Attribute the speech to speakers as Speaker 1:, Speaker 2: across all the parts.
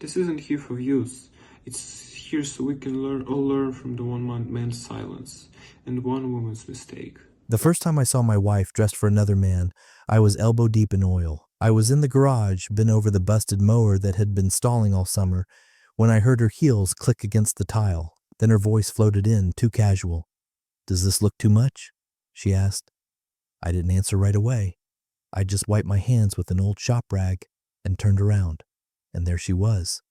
Speaker 1: This isn't here for views. It's here so we can all learn from the man's silence and one woman's mistake.
Speaker 2: The first time I saw my wife dressed for another man, I was elbow deep in oil. I was in the garage, bent over the busted mower that had been stalling all summer, when I heard her heels click against the tile. Then her voice floated in, too casual. "Does this look too much?" she asked. I didn't answer right away. I just wiped my hands with an old shop rag and turned around. And there she was,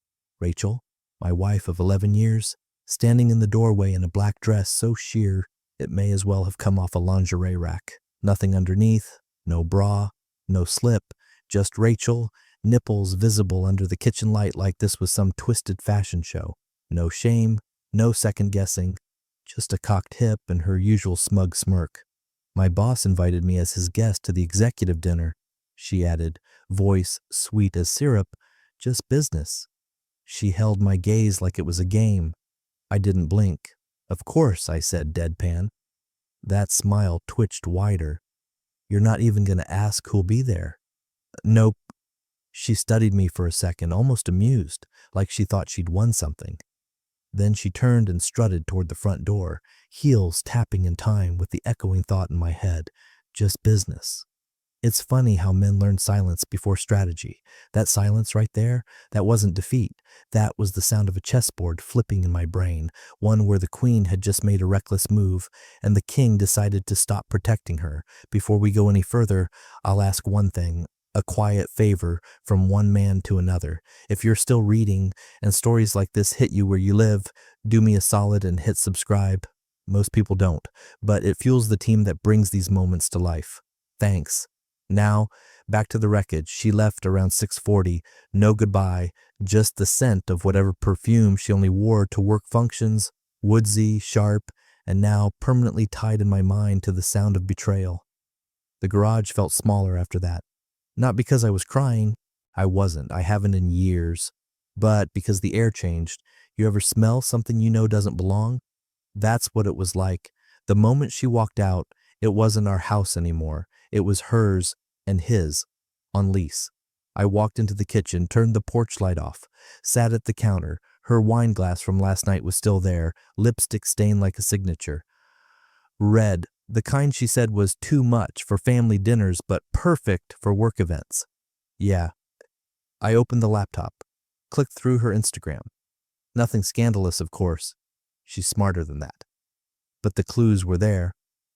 Speaker 2: Rachel, my wife of 11 years, standing in the doorway in a black dress so sheer it may as well have come off a lingerie rack. Nothing underneath, no bra, no slip, just Rachel, nipples visible under the kitchen light like this was some twisted fashion show. No shame, no second guessing, just a cocked hip and her usual smug smirk. "My boss invited me as his guest to the executive dinner," she added, voice sweet as syrup, "just business." She held my gaze like it was a game. I didn't blink. "Of course," I said, deadpan. That smile twitched wider. "You're not even going to ask who'll be there?" "Nope." She studied me for a second, almost amused, like she thought she'd won something. Then she turned and strutted toward the front door, heels tapping in time with the echoing thought in my head, "just business." It's funny how men learn silence before strategy. That silence right there, that wasn't defeat. That was the sound of a chessboard flipping in my brain, one where the queen had just made a reckless move, and the king decided to stop protecting her. Before we go any further, I'll ask one thing, a quiet favor from one man to another. If you're still reading and stories like this hit you where you live, do me a solid and hit subscribe. Most people don't, but it fuels the team that brings these moments to life. Thanks. Now, back to the wreckage. She left around 6:40. No goodbye, just the scent of whatever perfume she only wore to work functions, woodsy, sharp, and now permanently tied in my mind to the sound of betrayal. The garage felt smaller after that. Not because I was crying. I wasn't. I haven't in years. But because the air changed. You ever smell something you know doesn't belong? That's what it was like. The moment she walked out, it wasn't our house anymore. It was hers and his, on lease. I walked into the kitchen, turned the porch light off, sat at the counter. Her wine glass from last night was still there, lipstick stained like a signature. Red, the kind she said was too much for family dinners, but perfect for work events. Yeah. I opened the laptop, clicked through her Instagram. Nothing scandalous, of course. She's smarter than that. But the clues were there.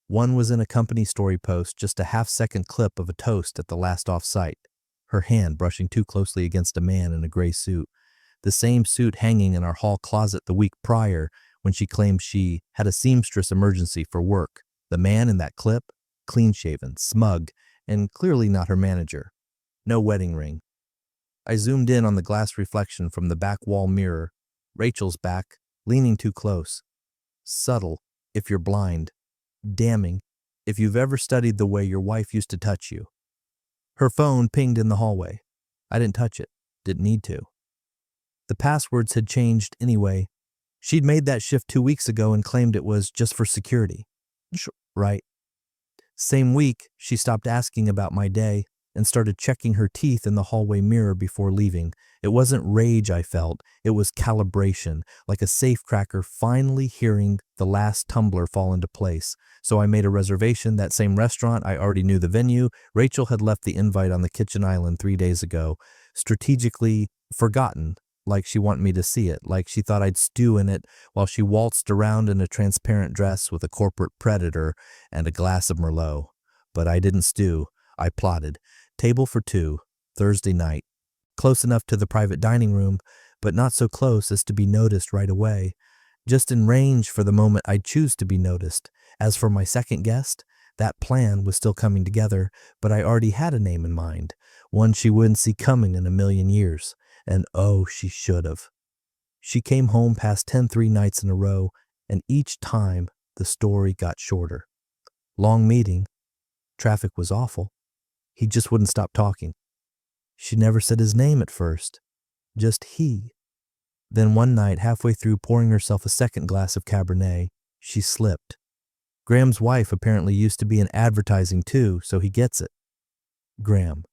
Speaker 2: One was in a company story post, just a half-second clip of a toast at the last off-site, her hand brushing too closely against a man in a gray suit. The same suit hanging in our hall closet the week prior when she claimed she had a seamstress emergency for work. The man in that clip, clean-shaven, smug, and clearly not her manager. No wedding ring. I zoomed in on the glass reflection from the back wall mirror. Rachel's back, leaning too close. Subtle, if you're blind. Damning, if you've ever studied the way your wife used to touch you. Her phone pinged in the hallway. I didn't touch it. Didn't need to. The passwords had changed anyway. She'd made that shift 2 weeks ago and claimed it was just for security. Right. Same week, she stopped asking about my day and started checking her teeth in the hallway mirror before leaving. It wasn't rage I felt, it was calibration, like a safecracker finally hearing the last tumbler fall into place. So I made a reservation, that same restaurant. I already knew the venue. Rachel had left the invite on the kitchen island 3 days ago, strategically forgotten, like she wanted me to see it, like she thought I'd stew in it while she waltzed around in a transparent dress with a corporate predator and a glass of Merlot. But I didn't stew. I plotted. Table for 2, Thursday night. Close enough to the private dining room, but not so close as to be noticed right away. Just in range for the moment I'd choose to be noticed. As for my second guest, that plan was still coming together, but I already had a name in mind, one she wouldn't see coming in a million years. And oh, she should have. She came home past 10 nights in a row, and each time the story got shorter. Long meeting. Traffic was awful. He just wouldn't stop talking. She never said his name at first, just he. Then one night, halfway through pouring herself a second glass of Cabernet, she slipped. Graham's wife apparently used to be in advertising too, so he gets it. Graham.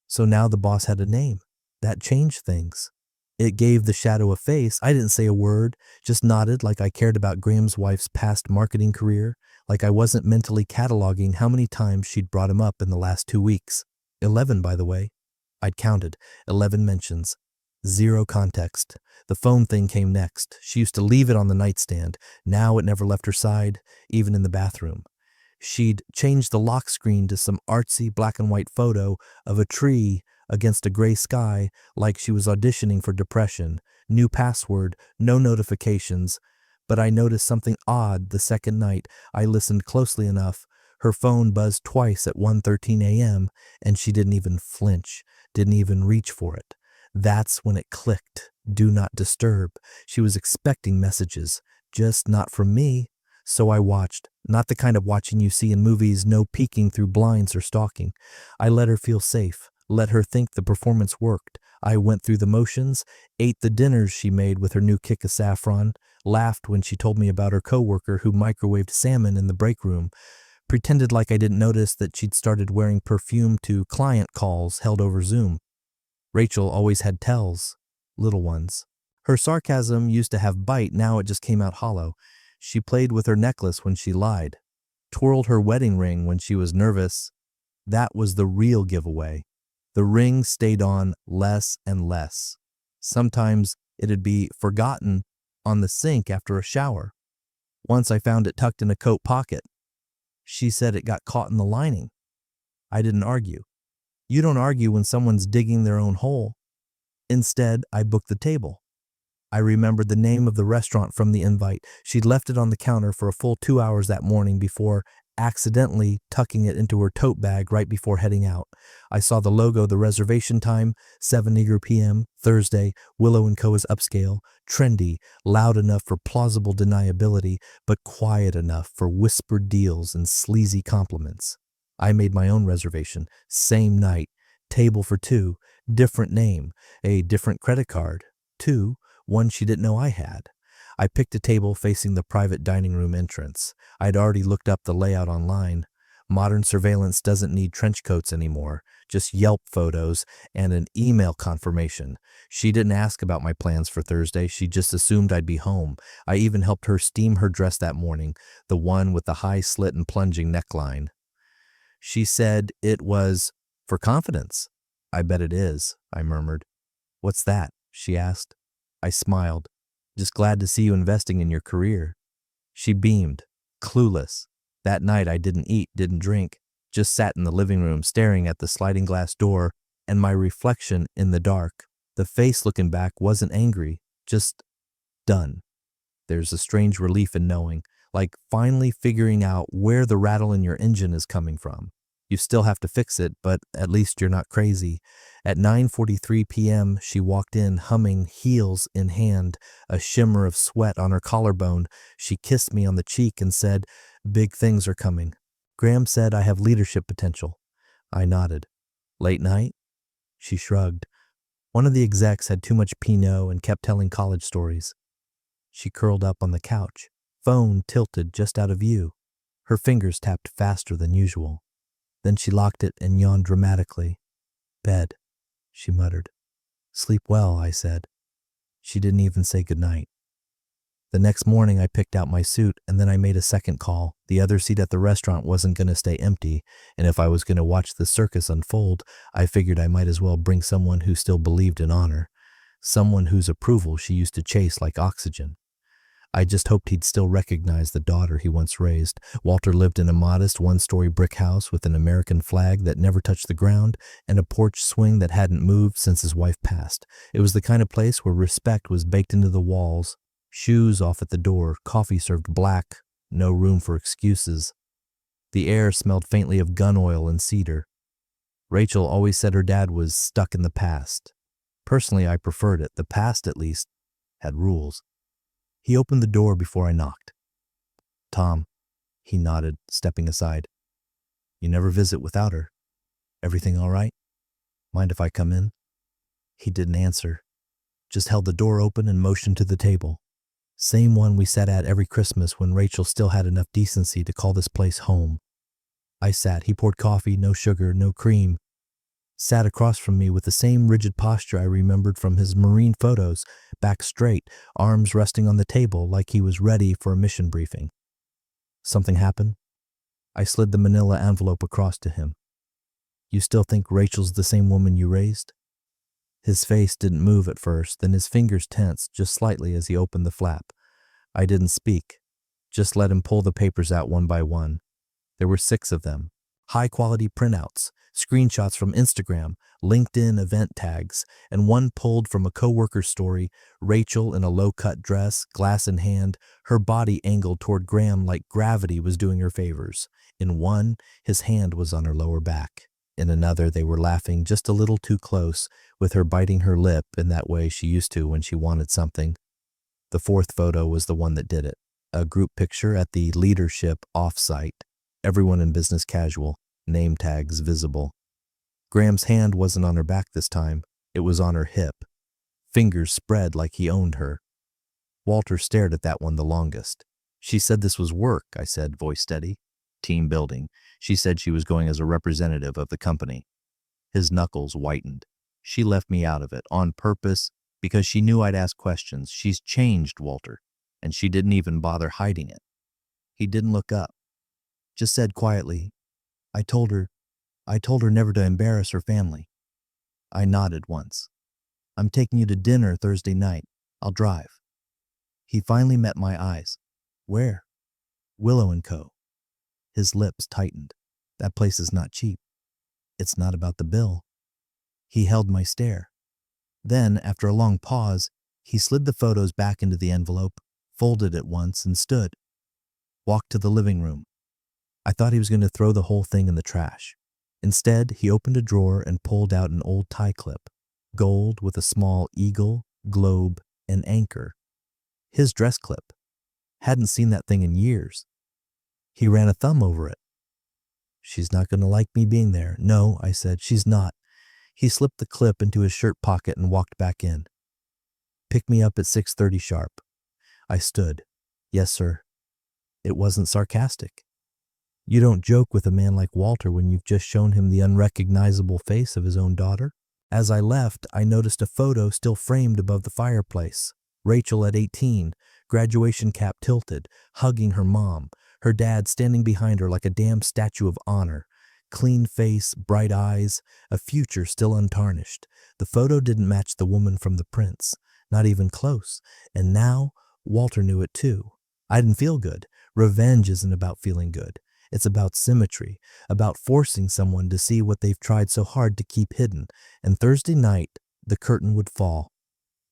Speaker 2: So now the boss had a name. That changed things. It gave the shadow a face. I didn't say a word, just nodded like I cared about Graham's wife's past marketing career, like I wasn't mentally cataloging how many times she'd brought him up in the last 2 weeks. 11, by the way. I'd counted. 11 mentions. Zero context. The phone thing came next. She used to leave it on the nightstand. Now it never left her side, even in the bathroom. She'd changed the lock screen to some artsy black and white photo of a tree against a gray sky, like she was auditioning for depression. New password, no notifications. But I noticed something odd the second night I listened closely enough. Her phone buzzed twice at 1:13 a.m., and she didn't even flinch, didn't even reach for it. That's when it clicked. Do not disturb. She was expecting messages, just not from me. So I watched, not the kind of watching you see in movies, no peeking through blinds or stalking. I let her feel safe, let her think the performance worked. I went through the motions, ate the dinners she made with her new kick of saffron, laughed when she told me about her coworker who microwaved salmon in the break room, pretended like I didn't notice that she'd started wearing perfume to client calls held over Zoom. Rachel always had tells, little ones. Her sarcasm used to have bite, now it just came out hollow. She played with her necklace when she lied, twirled her wedding ring when she was nervous. That was the real giveaway. The ring stayed on less and less. Sometimes it'd be forgotten on the sink after a shower. Once I found it tucked in a coat pocket. She said it got caught in the lining. I didn't argue. You don't argue when someone's digging their own hole. Instead, I booked the table. I remembered the name of the restaurant from the invite. She'd left it on the counter for a full 2 hours that morning before accidentally tucking it into her tote bag right before heading out. I saw the logo, the reservation time, 7 eager p.m., Thursday, Willow & Co. is upscale, trendy, loud enough for plausible deniability, but quiet enough for whispered deals and sleazy compliments. I made my own reservation, same night, table for 2, different name, a different credit card, 2, one she didn't know I had. I picked a table facing the private dining room entrance. I'd already looked up the layout online. Modern surveillance doesn't need trench coats anymore, just Yelp photos and an email confirmation. She didn't ask about my plans for Thursday, she just assumed I'd be home. I even helped her steam her dress that morning, the one with the high slit and plunging neckline. She said it was for confidence. I bet it is, I murmured. What's that? She asked. I smiled. Just glad to see you investing in your career. She beamed, clueless. That night I didn't eat, didn't drink, just sat in the living room staring at the sliding glass door and my reflection in the dark. The face looking back wasn't angry, just done. There's a strange relief in knowing, like finally figuring out where the rattle in your engine is coming from. You still have to fix it, but at least you're not crazy. At 9:43 p.m., she walked in, humming, heels in hand, a shimmer of sweat on her collarbone. She kissed me on the cheek and said, "Big things are coming. Graham said I have leadership potential." I nodded. "Late night?" She shrugged. One of the execs had too much Pinot and kept telling college stories. She curled up on the couch, phone tilted just out of view. Her fingers tapped faster than usual. Then she locked it and yawned dramatically. "Bed," she muttered. "Sleep well," I said. She didn't even say goodnight. The next morning I picked out my suit and then I made a second call. The other seat at the restaurant wasn't going to stay empty, and if I was going to watch the circus unfold, I figured I might as well bring someone who still believed in honor, someone whose approval she used to chase like oxygen. I just hoped he'd still recognize the daughter he once raised. Walter lived in a modest one-story brick house with an American flag that never touched the ground and a porch swing that hadn't moved since his wife passed. It was the kind of place where respect was baked into the walls. Shoes off at the door, coffee served black, no room for excuses. The air smelled faintly of gun oil and cedar. Rachel always said her dad was stuck in the past. Personally, I preferred it. The past, at least, had rules. He opened the door before I knocked. "Tom," he nodded, stepping aside. "You never visit without her. Everything all right? Mind if I come in?" He didn't answer, just held the door open and motioned to the table. Same one we sat at every Christmas when Rachel still had enough decency to call this place home. I sat. He poured coffee, no sugar, no cream. sat across from me with the same rigid posture I remembered from his Marine photos, back straight, arms resting on the table like he was ready for a mission briefing. Something happened? I slid the manila envelope across to him. You still think Rachel's the same woman you raised? His face didn't move at first, then his fingers tensed just slightly as he opened the flap. I didn't speak, just let him pull the papers out one by one. There were 6 of them. High-quality printouts, screenshots from Instagram, LinkedIn event tags, and one pulled from a coworker's story, Rachel in a low-cut dress, glass in hand, her body angled toward Graham like gravity was doing her favors. In one, his hand was on her lower back. In another, they were laughing just a little too close, with her biting her lip in that way she used to when she wanted something. The 4th photo was the one that did it. A group picture at the leadership off-site. Everyone in business casual, name tags visible. Graham's hand wasn't on her back this time. It was on her hip. Fingers spread like he owned her. Walter stared at that one the longest. She said this was work, I said, voice steady. Team building. She said she was going as a representative of the company. His knuckles whitened. She left me out of it, on purpose, because she knew I'd ask questions. She's changed, Walter, and she didn't even bother hiding it. He didn't look up. Just said quietly, I told her never to embarrass her family. I nodded once. I'm taking you to dinner Thursday night. I'll drive. He finally met my eyes. Where? Willow & Co. His lips tightened. That place is not cheap. It's not about the bill. He held my stare. Then, after a long pause, he slid the photos back into the envelope, folded it once, and stood. Walked to the living room. I thought he was going to throw the whole thing in the trash. Instead, he opened a drawer and pulled out an old tie clip, gold with a small eagle, globe, and anchor. His dress clip. Hadn't seen that thing in years. He ran a thumb over it. She's not going to like me being there. No, I said, she's not. He slipped the clip into his shirt pocket and walked back in. Pick me up at 6:30 sharp. I stood. Yes, sir. It wasn't sarcastic. You don't joke with a man like Walter when you've just shown him the unrecognizable face of his own daughter. As I left, I noticed a photo still framed above the fireplace. Rachel at 18, graduation cap tilted, hugging her mom, her dad standing behind her like a damn statue of honor. Clean face, bright eyes, a future still untarnished. The photo didn't match the woman from the prints, not even close. And now, Walter knew it too. I didn't feel good. Revenge isn't about feeling good. It's about symmetry, about forcing someone to see what they've tried so hard to keep hidden. And Thursday night, the curtain would fall.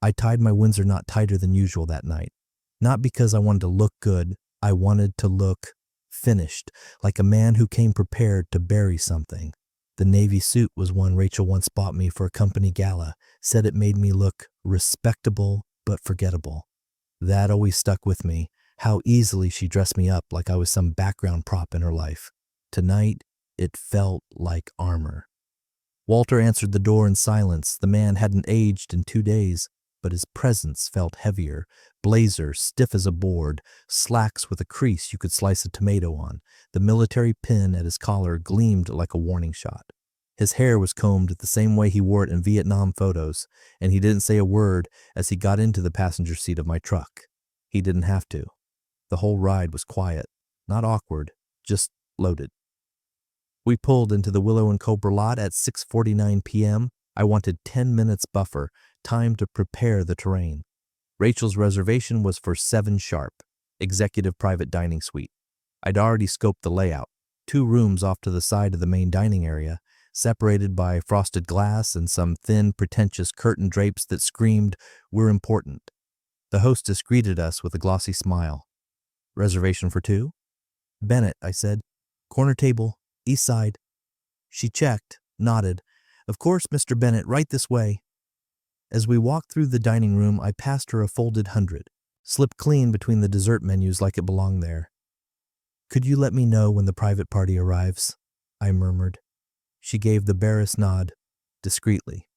Speaker 2: I tied my Windsor knot tighter than usual that night. Not because I wanted to look good. I wanted to look finished, like a man who came prepared to bury something. The navy suit was one Rachel once bought me for a company gala, said it made me look respectable but forgettable. That always stuck with me, how easily she dressed me up like I was some background prop in her life. Tonight, it felt like armor. Walter answered the door in silence. The man hadn't aged in 2 days, but his presence felt heavier. Blazer, stiff as a board, slacks with a crease you could slice a tomato on. The military pin at his collar gleamed like a warning shot. His hair was combed the same way he wore it in Vietnam photos, and he didn't say a word as he got into the passenger seat of my truck. He didn't have to. The whole ride was quiet, not awkward, just loaded. We pulled into the Willow & Cobra lot at 6:49 p.m. I wanted 10 minutes buffer, time to prepare the terrain. Rachel's reservation was for 7 sharp, executive private dining suite. I'd already scoped the layout, 2 rooms off to the side of the main dining area, separated by frosted glass and some thin, pretentious curtain drapes that screamed, "We're important." The hostess greeted us with a glossy smile. "Reservation for 2? "Bennett," I said. "Corner table, east side." She checked, nodded. "Of course, Mr. Bennett, right this way." As we walked through the dining room, I passed her a folded 100, slipped clean between the dessert menus like it belonged there. "Could you let me know when the private party arrives?" I murmured. She gave the barest nod, discreetly.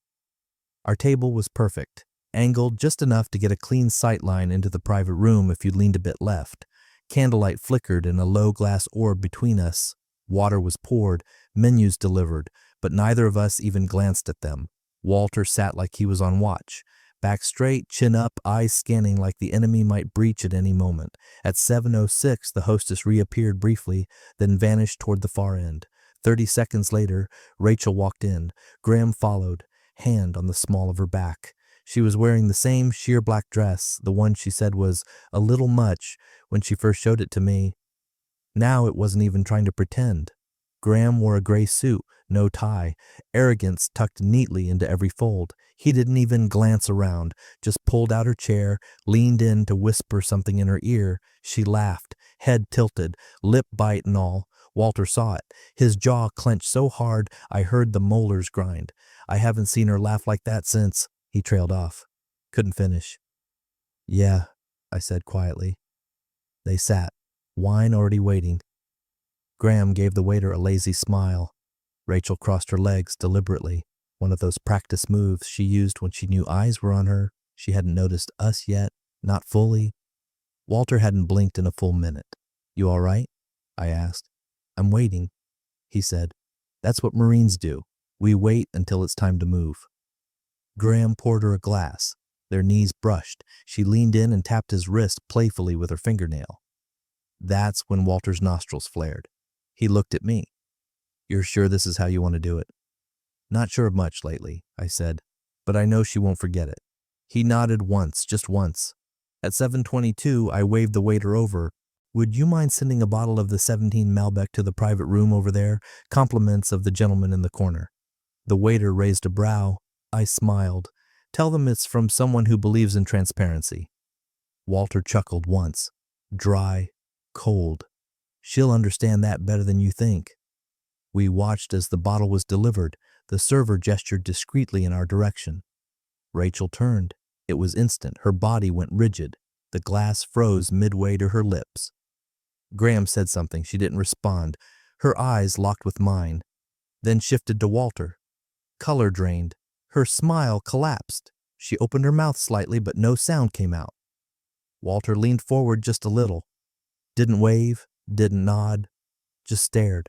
Speaker 2: Our table was perfect, angled just enough to get a clean sight line into the private room if you leaned a bit left. Candlelight flickered in a low glass orb between us. Water was poured, menus delivered, but neither of us even glanced at them. Walter sat like he was on watch. Back straight, chin up, eyes scanning like the enemy might breach at any moment. At 7:06, the hostess reappeared briefly, then vanished toward the far end. 30 seconds later, Rachel walked in. Graham followed, hand on the small of her back. She was wearing the same sheer black dress, the one she said was a little much when she first showed it to me. Now it wasn't even trying to pretend. Graham wore a gray suit, no tie, arrogance tucked neatly into every fold. He didn't even glance around, just pulled out her chair, leaned in to whisper something in her ear. She laughed, head tilted, lip bite and all. Walter saw it. His jaw clenched so hard I heard the molars grind. I haven't seen her laugh like that since. He trailed off. Couldn't finish. Yeah, I said quietly. They sat, wine already waiting. Graham gave the waiter a lazy smile. Rachel crossed her legs deliberately, one of those practice moves she used when she knew eyes were on her. She hadn't noticed us yet, not fully. Walter hadn't blinked in a full minute. You all right? I asked. I'm waiting, he said. That's what Marines do. We wait until it's time to move. Graham poured her a glass. Their knees brushed. She leaned in and tapped his wrist playfully with her fingernail. That's when Walter's nostrils flared. He looked at me. You're sure this is how you want to do it? Not sure of much lately, I said, but I know she won't forget it. He nodded once, just once. At 7:22, I waved the waiter over. Would you mind sending a bottle of the 17 Malbec to the private room over there? Compliments of the gentleman in the corner. The waiter raised a brow. I smiled. Tell them it's from someone who believes in transparency. Walter chuckled once. Dry, cold. She'll understand that better than you think. We watched as the bottle was delivered. The server gestured discreetly in our direction. Rachel turned. It was instant. Her body went rigid. The glass froze midway to her lips. Graham said something. She didn't respond. Her eyes locked with mine, then shifted to Walter. Color drained. Her smile collapsed. She opened her mouth slightly, but no sound came out. Walter leaned forward just a little. Didn't wave, didn't nod, just stared.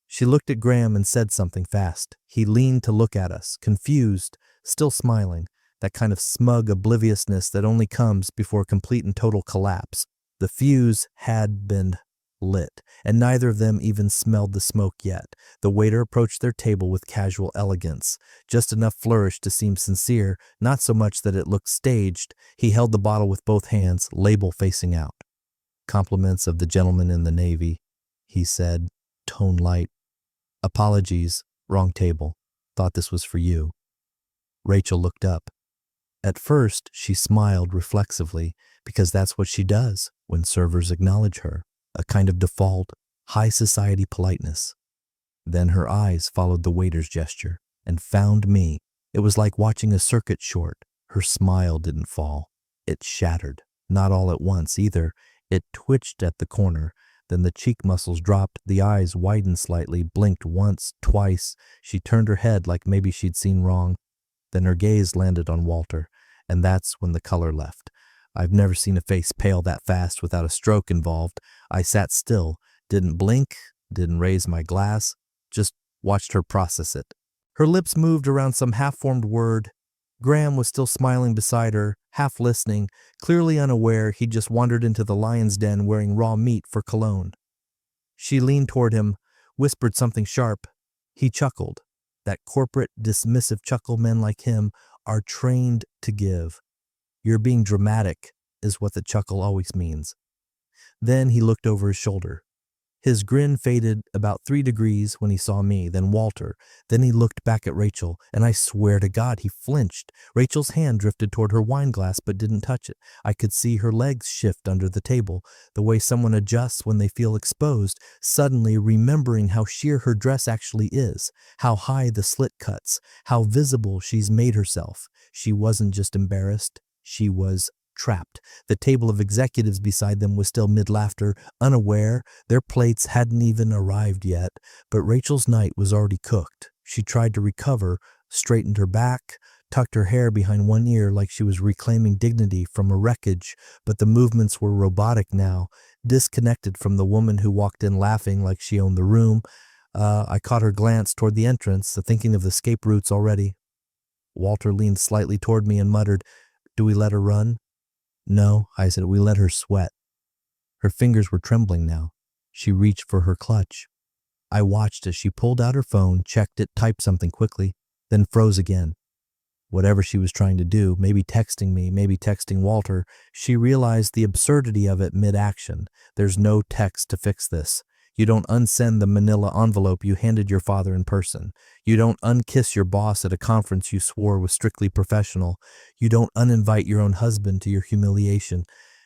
Speaker 2: She looked at Graham and said something fast. He leaned to look at us, confused, still smiling, that kind of smug obliviousness that only comes before complete and total collapse. The fuse had been lit, and neither of them even smelled the smoke yet. The waiter approached their table with casual elegance, just enough flourish to seem sincere, not so much that it looked staged. He held the bottle with both hands, label facing out. Compliments of the gentleman in the Navy, he said, tone light. Apologies, wrong table. Thought this was for you. Rachel looked up. At first, she smiled reflexively, because that's what she does when servers acknowledge her, a kind of default, high society politeness. Then her eyes followed the waiter's gesture and found me. It was like watching a circuit short. Her smile didn't fall. It shattered, not all at once either. It twitched at the corner. Then the cheek muscles dropped, the eyes widened slightly, blinked once, twice. She turned her head like maybe she'd seen wrong. Then her gaze landed on Walter, and that's when the color left. I've never seen a face pale that fast without a stroke involved. I sat still, didn't blink, didn't raise my glass, just watched her process it. Her lips moved around some half-formed word. Graham was still smiling beside her, half listening, clearly unaware he'd just wandered into the lion's den wearing raw meat for cologne. She leaned toward him, whispered something sharp. He chuckled. That corporate, dismissive chuckle men like him are trained to give. You're being dramatic, is what the chuckle always means. Then he looked over his shoulder. His grin faded about 3 degrees when he saw me, then Walter. Then he looked back at Rachel, and I swear to God he flinched. Rachel's hand drifted toward her wine glass but didn't touch it. I could see her legs shift under the table, the way someone adjusts when they feel exposed, suddenly remembering how sheer her dress actually is, how high the slit cuts, how visible she's made herself. She wasn't just embarrassed, she was trapped. The table of executives beside them was still mid-laughter, unaware. Their plates hadn't even arrived yet, but Rachel's night was already cooked. She tried to recover, straightened her back, tucked her hair behind one ear like she was reclaiming dignity from a wreckage, but the movements were robotic now, disconnected from the woman who walked in laughing like she owned the room. I caught her glance toward the entrance, thinking of the escape routes already. Walter leaned slightly toward me and muttered, "Do we let her run?" "No," I said, "we let her sweat." Her fingers were trembling now. She reached for her clutch. I watched as she pulled out her phone, checked it, typed something quickly, then froze again. Whatever she was trying to do, maybe texting me, maybe texting Walter, she realized the absurdity of it mid-action. There's no text to fix this. You don't unsend the manila envelope you handed your father in person. You don't unkiss your boss at a conference you swore was strictly professional. You don't uninvite your own husband to your humiliation.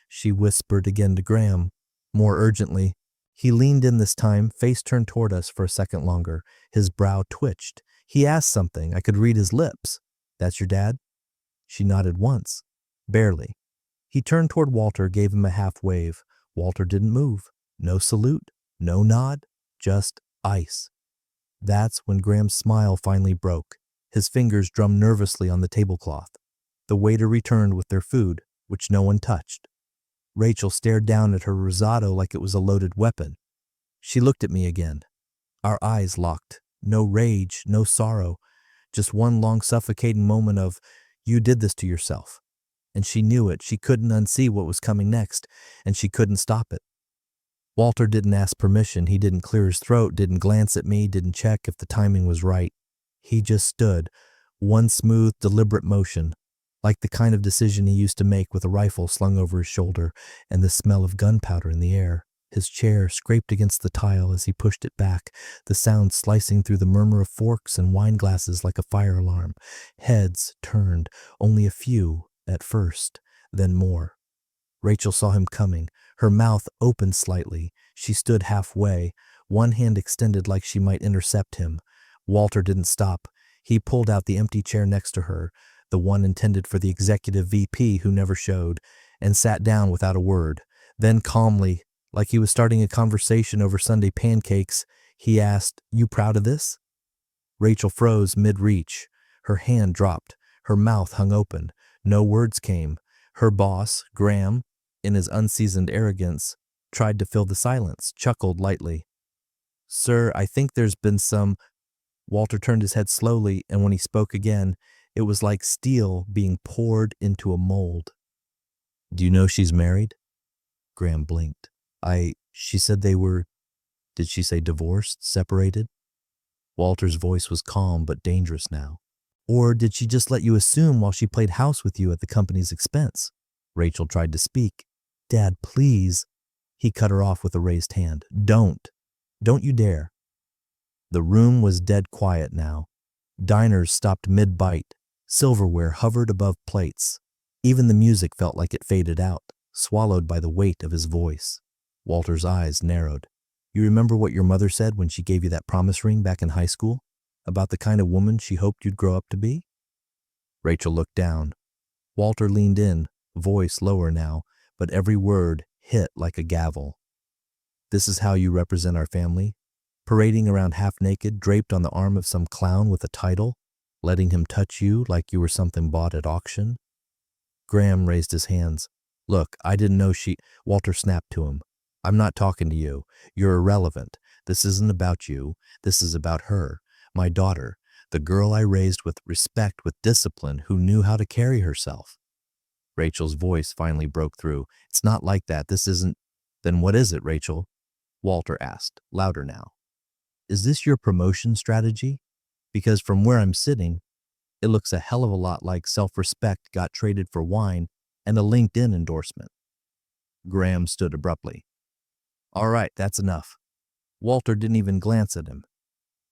Speaker 2: She whispered again to Graham, more urgently. He leaned in this time, face turned toward us for a second longer. His brow twitched. He asked something. I could read his lips. "That's your dad?" She nodded once. Barely. He turned toward Walter, gave him a half wave. Walter didn't move. No salute. No nod. Just ice. That's when Graham's smile finally broke. His fingers drummed nervously on the tablecloth. The waiter returned with their food, which no one touched. Rachel stared down at her risotto like it was a loaded weapon. She looked at me again. Our eyes locked. No rage, no sorrow. Just one long suffocating moment of, "You did this to yourself." And she knew it. She couldn't unsee what was coming next, and she couldn't stop it. Walter didn't ask permission. He didn't clear his throat, didn't glance at me, didn't check if the timing was right. He just stood, one smooth, deliberate motion, like the kind of decision he used to make with a rifle slung over his shoulder and the smell of gunpowder in the air. His chair scraped against the tile as he pushed it back, the sound slicing through the murmur of forks and wine glasses like a fire alarm. Heads turned, only a few at first, then more. Rachel saw him coming. Her mouth opened slightly. She stood halfway, one hand extended like she might intercept him. Walter didn't stop. He pulled out the empty chair next to her, the one intended for the executive VP who never showed, and sat down without a word. Then calmly, like he was starting a conversation over Sunday pancakes, he asked, "You proud of this?" Rachel froze mid-reach. Her hand dropped. Her mouth hung open. No words came. Her boss, Graham, in his unseasoned arrogance, tried to fill the silence, chuckled lightly. "Sir, I think there's been some—" Walter turned his head slowly, and when he spoke again, it was like steel being poured into a mold. "Do you know she's married?" Graham blinked. She said they were— Did she say divorced, separated? Walter's voice was calm but dangerous now. "Or did she just let you assume while she played house with you at the company's expense?" Rachel tried to speak. "Dad, please." He cut her off with a raised hand. Don't you dare." The room was dead quiet now. Diners stopped mid-bite. Silverware hovered above plates. Even the music felt like it faded out, swallowed by the weight of his voice. Walter's eyes narrowed. "You remember what your mother said when she gave you that promise ring back in high school? About the kind of woman she hoped you'd grow up to be?" Rachel looked down. Walter leaned in, voice lower now, but every word hit like a gavel. "This is how you represent our family? Parading around half-naked, draped on the arm of some clown with a title, letting him touch you like you were something bought at auction?" Graham raised his hands. "Look, I didn't know she—" Walter snapped to him. "I'm not talking to you. You're irrelevant. This isn't about you. This is about her, my daughter, the girl I raised with respect, with discipline, who knew how to carry herself." Rachel's voice finally broke through. "It's not like that. This isn't—" "Then what is it, Rachel?" Walter asked, louder now. "Is this your promotion strategy? Because from where I'm sitting, it looks a hell of a lot like self-respect got traded for wine and a LinkedIn endorsement." Graham stood abruptly. "All right, that's enough." Walter didn't even glance at him.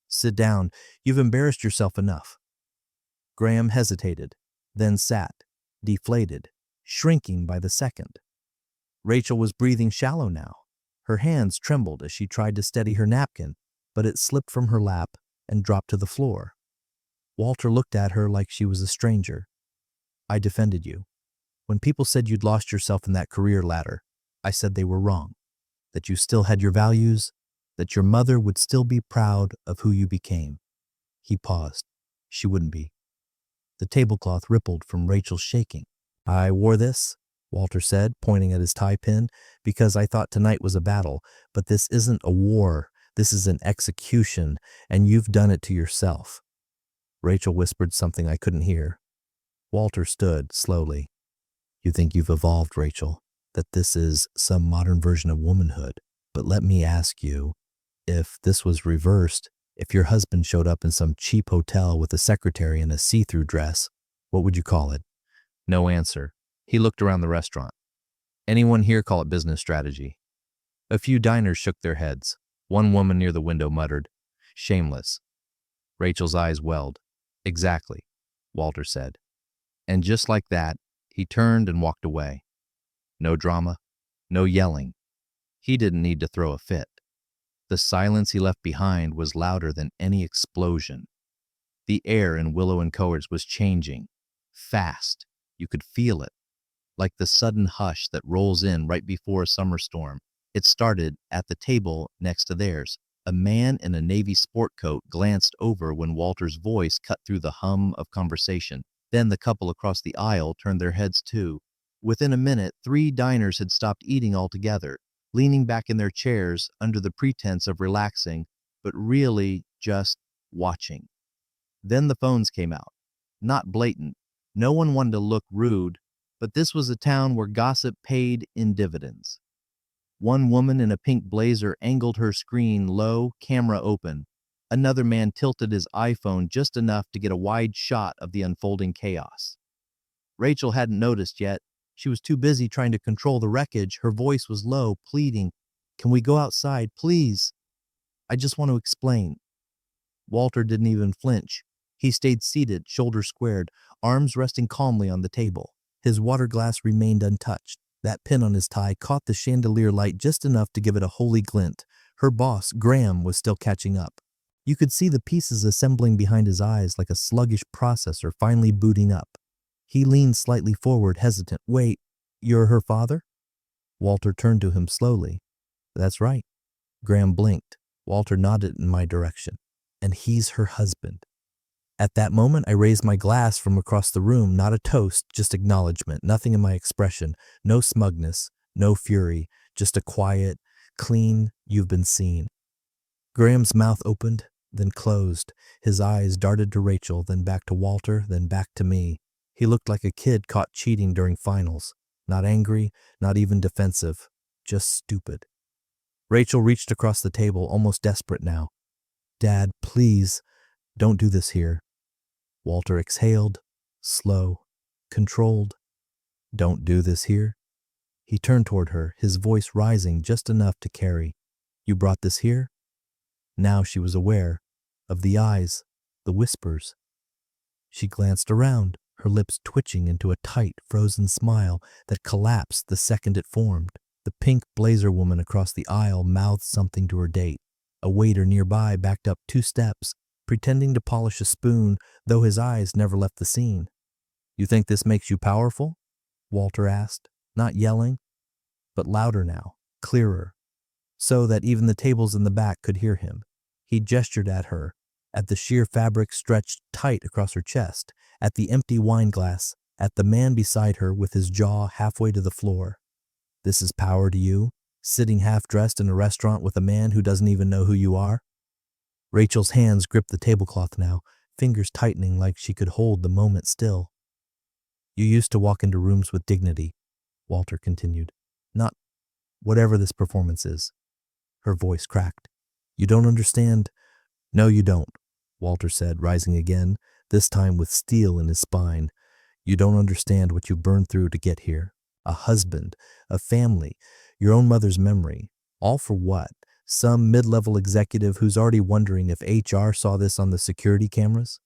Speaker 2: "Sit down. You've embarrassed yourself enough." Graham hesitated, then sat, deflated, shrinking by the second. Rachel was breathing shallow now. Her hands trembled as she tried to steady her napkin, but it slipped from her lap and dropped to the floor. Walter looked at her like she was a stranger. "I defended you. When people said you'd lost yourself in that career ladder, I said they were wrong, that you still had your values, that your mother would still be proud of who you became." He paused. She wouldn't be. The tablecloth rippled from Rachel's shaking. "I wore this," Walter said, pointing at his tie pin, "because I thought tonight was a battle, but this isn't a war. This is an execution, and you've done it to yourself." Rachel whispered something I couldn't hear. Walter stood slowly. "You think you've evolved, Rachel, that this is some modern version of womanhood. But let me ask you, if this was reversed, if your husband showed up in some cheap hotel with a secretary in a see-through dress, what would you call it?" No answer. He looked around the restaurant. "Anyone here call it business strategy?" A few diners shook their heads. One woman near the window muttered, "Shameless." Rachel's eyes welled. "Exactly," Walter said. And just like that, he turned and walked away. No drama, no yelling. He didn't need to throw a fit. The silence he left behind was louder than any explosion. The air in Willow and Cowards was changing. Fast. You could feel it. Like the sudden hush that rolls in right before a summer storm. It started at the table next to theirs. A man in a navy sport coat glanced over when Walter's voice cut through the hum of conversation. Then the couple across the aisle turned their heads too. Within a minute, 3 diners had stopped eating altogether, leaning back in their chairs under the pretense of relaxing, but really just watching. Then the phones came out. Not blatant. No one wanted to look rude, but this was a town where gossip paid in dividends. One woman in a pink blazer angled her screen low, camera open. Another man tilted his iPhone just enough to get a wide shot of the unfolding chaos. Rachel hadn't noticed yet. She was too busy trying to control the wreckage. Her voice was low, pleading, "Can we go outside, please? I just want to explain." Walter didn't even flinch. He stayed seated, shoulders squared, arms resting calmly on the table. His water glass remained untouched. That pin on his tie caught the chandelier light just enough to give it a holy glint. Her boss, Graham, was still catching up. You could see the pieces assembling behind his eyes like a sluggish processor finally booting up. He leaned slightly forward, hesitant. "Wait, you're her father?" Walter turned to him slowly. "That's right." Graham blinked. Walter nodded in my direction. "And he's her husband." At that moment, I raised my glass from across the room, not a toast, just acknowledgement, nothing in my expression, no smugness, no fury, just a quiet, clean, "You've been seen." Graham's mouth opened, then closed. His eyes darted to Rachel, then back to Walter, then back to me. He looked like a kid caught cheating during finals. Not angry, not even defensive, just stupid. Rachel reached across the table, almost desperate now. "Dad, please, don't do this here." Walter exhaled, slow, controlled. "Don't do this here?" He turned toward her, his voice rising just enough to carry. "You brought this here?" Now she was aware of the eyes, the whispers. She glanced around, her lips twitching into a tight, frozen smile that collapsed the second it formed. The pink blazer woman across the aisle mouthed something to her date. A waiter nearby backed up 2 steps, pretending to polish a spoon, though his eyes never left the scene. "You think this makes you powerful?" Walter asked, not yelling, but louder now, clearer, so that even the tables in the back could hear him. He gestured at her, at the sheer fabric stretched tight across her chest, at the empty wine glass, at the man beside her with his jaw halfway to the floor. "This is power to you, sitting half-dressed in a restaurant with a man who doesn't even know who you are?" Rachel's hands gripped the tablecloth now, fingers tightening like she could hold the moment still. "You used to walk into rooms with dignity," Walter continued. "Not whatever this performance is." Her voice cracked. "You don't understand." "No, you don't," Walter said, rising again, this time with steel in his spine. "You don't understand what you burned through to get here. A husband, a family, your own mother's memory. All for what? Some mid-level executive who's already wondering if HR saw this on the security cameras?"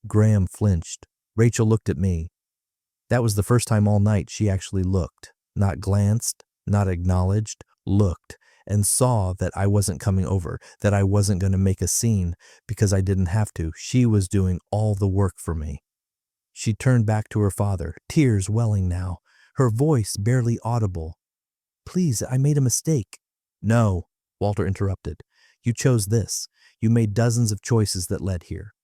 Speaker 2: Graham flinched. Rachel looked at me. That was the first time all night she actually looked. Not glanced, not acknowledged, looked, and saw that I wasn't coming over, that I wasn't going to make a scene, because I didn't have to. She was doing all the work for me. She turned back to her father, tears welling now, her voice barely audible. "Please, I made a mistake." "No," Walter interrupted. "You chose this. You made dozens of choices that led here."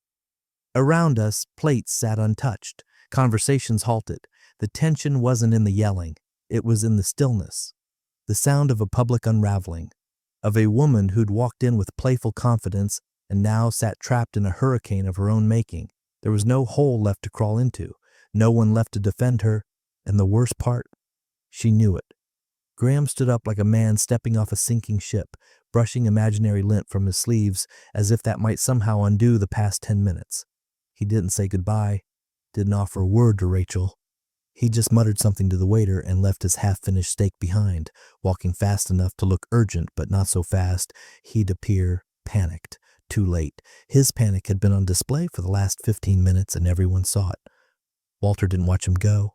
Speaker 2: Around us, plates sat untouched. Conversations halted. The tension wasn't in the yelling. It was in the stillness. The sound of a public unraveling. of a woman who'd walked in with playful confidence and now sat trapped in a hurricane of her own making. There was no hole left to crawl into, no one left to defend her, and the worst part, she knew it. Graham stood up like a man stepping off a sinking ship, brushing imaginary lint from his sleeves as if that might somehow undo the past 10 minutes. He didn't say goodbye, didn't offer a word to Rachel. He just muttered something to the waiter and left his half-finished steak behind, walking fast enough to look urgent but not so fast he'd appear panicked. Too late. His panic had been on display for the last 15 minutes and everyone saw it. Walter didn't watch him go.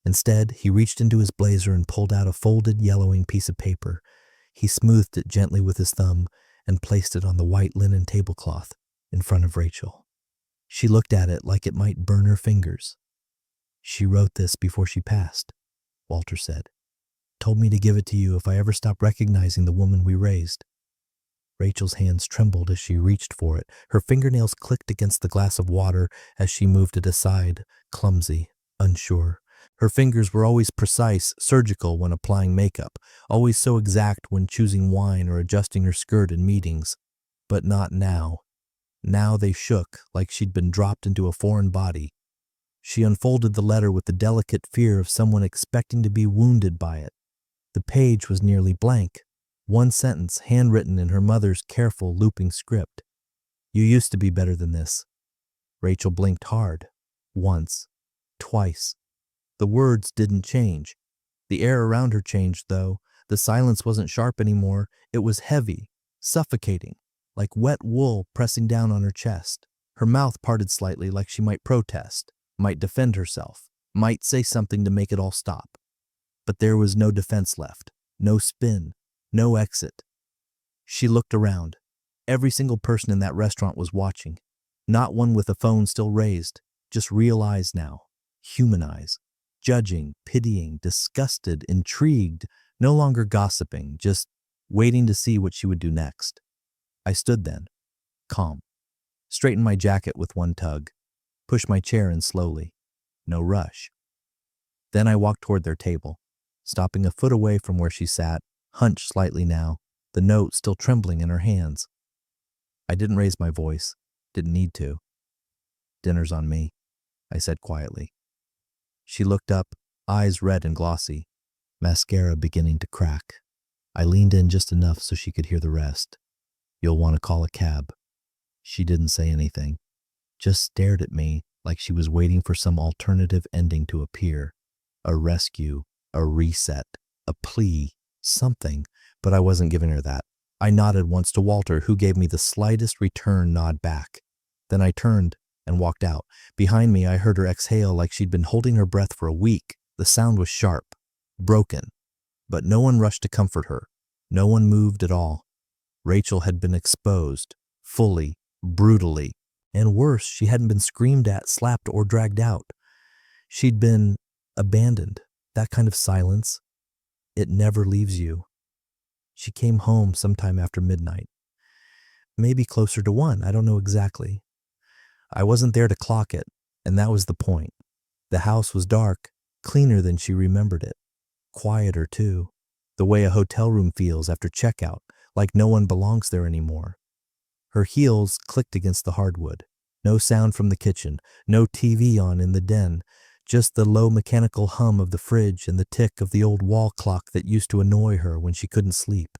Speaker 2: Instead, he reached into his blazer and pulled out a folded, yellowing piece of paper. He smoothed it gently with his thumb and placed it on the white linen tablecloth in front of Rachel. She looked at it like it might burn her fingers. "She wrote this before she passed," Walter said. "Told me to give it to you if I ever stopped recognizing the woman we raised." Rachel's hands trembled as she reached for it. Her fingernails clicked against the glass of water as she moved it aside, clumsy, unsure. Her fingers were always precise, surgical when applying makeup, always so exact when choosing wine or adjusting her skirt in meetings. But not now. Now they shook like she'd been dropped into a foreign body. She unfolded the letter with the delicate fear of someone expecting to be wounded by it. The page was nearly blank. One sentence, handwritten in her mother's careful, looping script. "You used to be better than this." Rachel blinked hard. Once. Twice. The words didn't change. The air around her changed, though. The silence wasn't sharp anymore. It was heavy, suffocating, like wet wool pressing down on her chest. Her mouth parted slightly like she might protest, might defend herself, might say something to make it all stop. But there was no defense left, no spin, no exit. She looked around. Every single person in that restaurant was watching. Not one with a phone still raised, just real eyes now, human eyes. Judging, pitying, disgusted, intrigued, no longer gossiping, just waiting to see what she would do next. I stood then, calm, straightened my jacket with one tug, pushed my chair in slowly. No rush. Then I walked toward their table, stopping a foot away from where she sat, hunched slightly now, the note still trembling in her hands. I didn't raise my voice, didn't need to. "Dinner's on me," I said quietly. She looked up, eyes red and glossy, mascara beginning to crack. I leaned in just enough so she could hear the rest. "You'll want to call a cab." She didn't say anything, just stared at me like she was waiting for some alternative ending to appear. A rescue, a reset, a plea, something, but I wasn't giving her that. I nodded once to Walter, who gave me the slightest return nod back. Then I turned and walked out. Behind me, I heard her exhale like she'd been holding her breath for a week. The sound was sharp, broken, but no one rushed to comfort her. No one moved at all. Rachel had been exposed, fully, brutally, and worse, she hadn't been screamed at, slapped, or dragged out. She'd been abandoned. That kind of silence, it never leaves you. She came home sometime after midnight. Maybe closer to 1, I don't know exactly. I wasn't there to clock it, and that was the point. The house was dark, cleaner than she remembered it. Quieter, too. The way a hotel room feels after checkout, like no one belongs there anymore. Her heels clicked against the hardwood. No sound from the kitchen, no TV on in the den, just the low mechanical hum of the fridge and the tick of the old wall clock that used to annoy her when she couldn't sleep.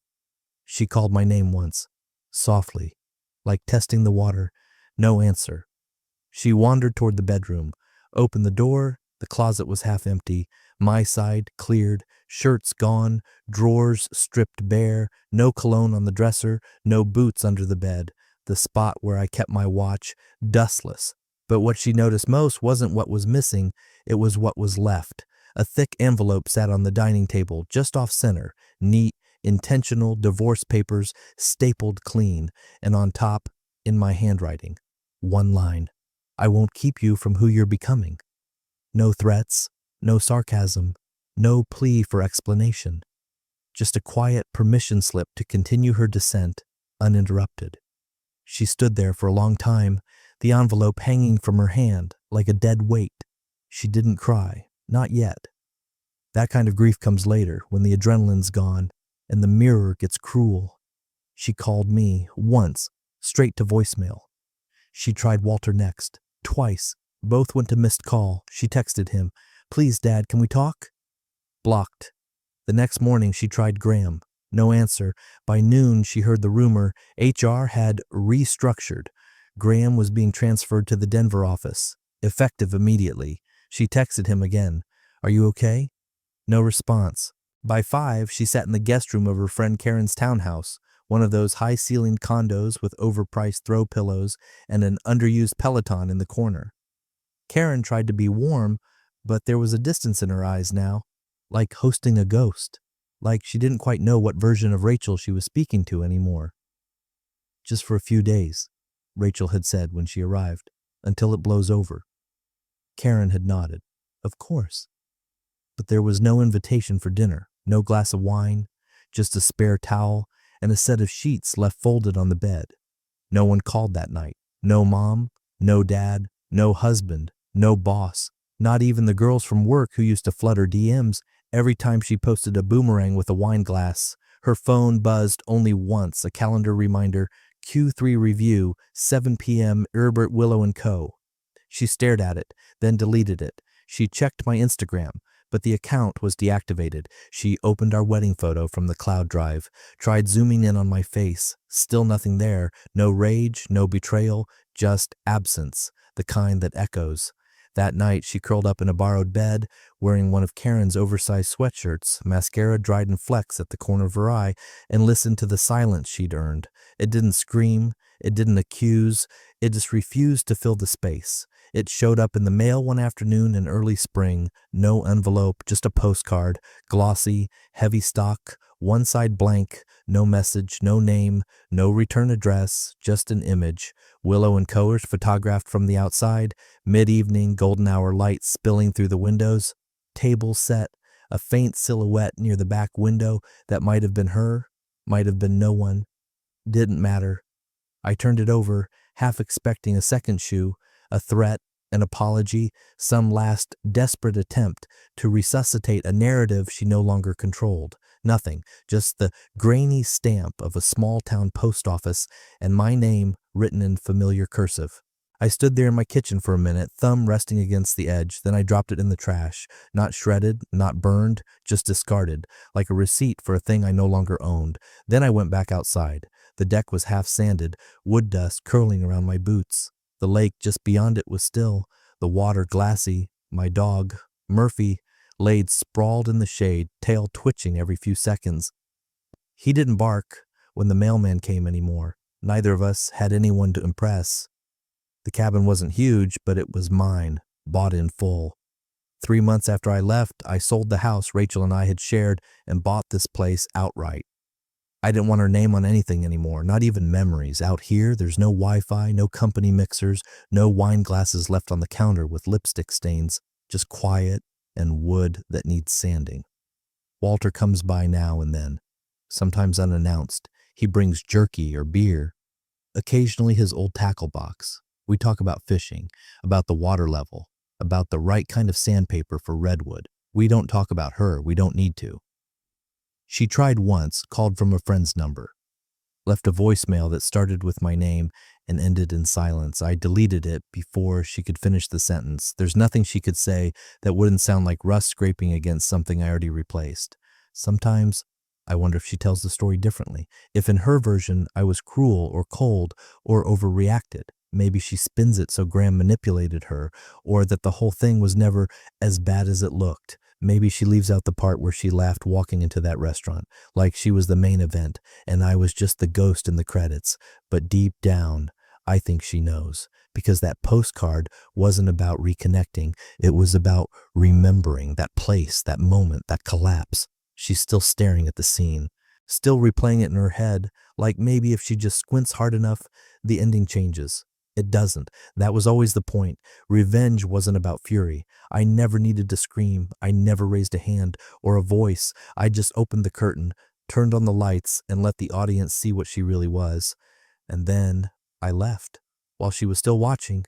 Speaker 2: She called my name once, softly, like testing the water. No answer. She wandered toward the bedroom, opened the door. The closet was half empty, my side cleared, shirts gone, drawers stripped bare, no cologne on the dresser, no boots under the bed, the spot where I kept my watch, dustless. But what she noticed most wasn't what was missing, it was what was left. A thick envelope sat on the dining table, just off center, neat, intentional divorce papers stapled clean, and on top, in my handwriting, one line: "I won't keep you from who you're becoming." No threats, no sarcasm, no plea for explanation. Just a quiet permission slip to continue her descent, uninterrupted. She stood there for a long time, the envelope hanging from her hand like a dead weight. She didn't cry, not yet. That kind of grief comes later, when the adrenaline's gone and the mirror gets cruel. She called me once, straight to voicemail. She tried Walter next, twice. Both went to missed call. She texted him, "Please, Dad, can we talk?" Blocked. The next morning she tried Graham. No answer. By noon she heard the rumor HR had restructured. Graham was being transferred to the Denver office, effective immediately. She texted him again. "Are you okay?" No response. By 5, she sat in the guest room of her friend Karen's townhouse, one of those high-ceilinged condos with overpriced throw pillows and an underused Peloton in the corner. Karen tried to be warm, but there was a distance in her eyes now, like hosting a ghost, like she didn't quite know what version of Rachel she was speaking to anymore. "Just for a few days," Rachel had said when she arrived, "until it blows over." Karen had nodded. Of course. But there was no invitation for dinner, no glass of wine, just a spare towel and a set of sheets left folded on the bed. No one called that night. No mom, no dad, no husband, no boss, not even the girls from work who used to flood her DMs every time she posted a boomerang with a wine glass. Her phone buzzed only once, a calendar reminder, Q3 review, 7 p.m. Herbert Willow & Co. She stared at it, then deleted it. She checked my Instagram, but the account was deactivated. She opened our wedding photo from the cloud drive, tried zooming in on my face. Still nothing there. No rage, no betrayal, just absence, the kind that echoes. That night, she curled up in a borrowed bed, wearing one of Karen's oversized sweatshirts, mascara dried in flecks at the corner of her eye, and listened to the silence she'd earned. It didn't scream, it didn't accuse, it just refused to fill the space. It showed up in the mail one afternoon in early spring, no envelope, just a postcard, glossy, heavy stock, one side blank, no message, no name, no return address, just an image. Willow & Co. photographed from the outside, mid-evening golden hour light spilling through the windows, table set, a faint silhouette near the back window that might have been her, might have been no one. Didn't matter. I turned it over, half expecting a second shoe, a threat, an apology, some last desperate attempt to resuscitate a narrative she no longer controlled. Nothing, just the grainy stamp of a small-town post office and my name written in familiar cursive. I stood there in my kitchen for a minute, thumb resting against the edge, then I dropped it in the trash. Not shredded, not burned, just discarded, like a receipt for a thing I no longer owned. Then I went back outside. The deck was half sanded, wood dust curling around my boots. The lake just beyond it was still, the water glassy. My dog, Murphy, laid sprawled in the shade, tail twitching every few seconds. He didn't bark when the mailman came anymore. Neither of us had anyone to impress. The cabin wasn't huge, but it was mine, bought in full. 3 months after I left, I sold the house Rachel and I had shared and bought this place outright. I didn't want her name on anything anymore, not even memories. Out here, there's no Wi-Fi, no company mixers, no wine glasses left on the counter with lipstick stains, just quiet and wood that needs sanding. Walter comes by now and then, sometimes unannounced. He brings jerky or beer, occasionally his old tackle box. We talk about fishing, about the water level, about the right kind of sandpaper for redwood. We don't talk about her, we don't need to. She tried once, called from a friend's number, left a voicemail that started with my name and ended in silence. I deleted it before she could finish the sentence. There's nothing she could say that wouldn't sound like rust scraping against something I already replaced. Sometimes I wonder if she tells the story differently. If in her version I was cruel or cold or overreacted. Maybe she spins it so Graham manipulated her, or that the whole thing was never as bad as it looked. Maybe she leaves out the part where she laughed walking into that restaurant, like she was the main event, and I was just the ghost in the credits. But deep down, I think she knows, because that postcard wasn't about reconnecting. It was about remembering that place, that moment, that collapse. She's still staring at the scene, still replaying it in her head, like maybe if she just squints hard enough, the ending changes. It doesn't. That was always the point. Revenge wasn't about fury. I never needed to scream. I never raised a hand or a voice. I just opened the curtain, turned on the lights, and let the audience see what she really was. And then I left. While she was still watching,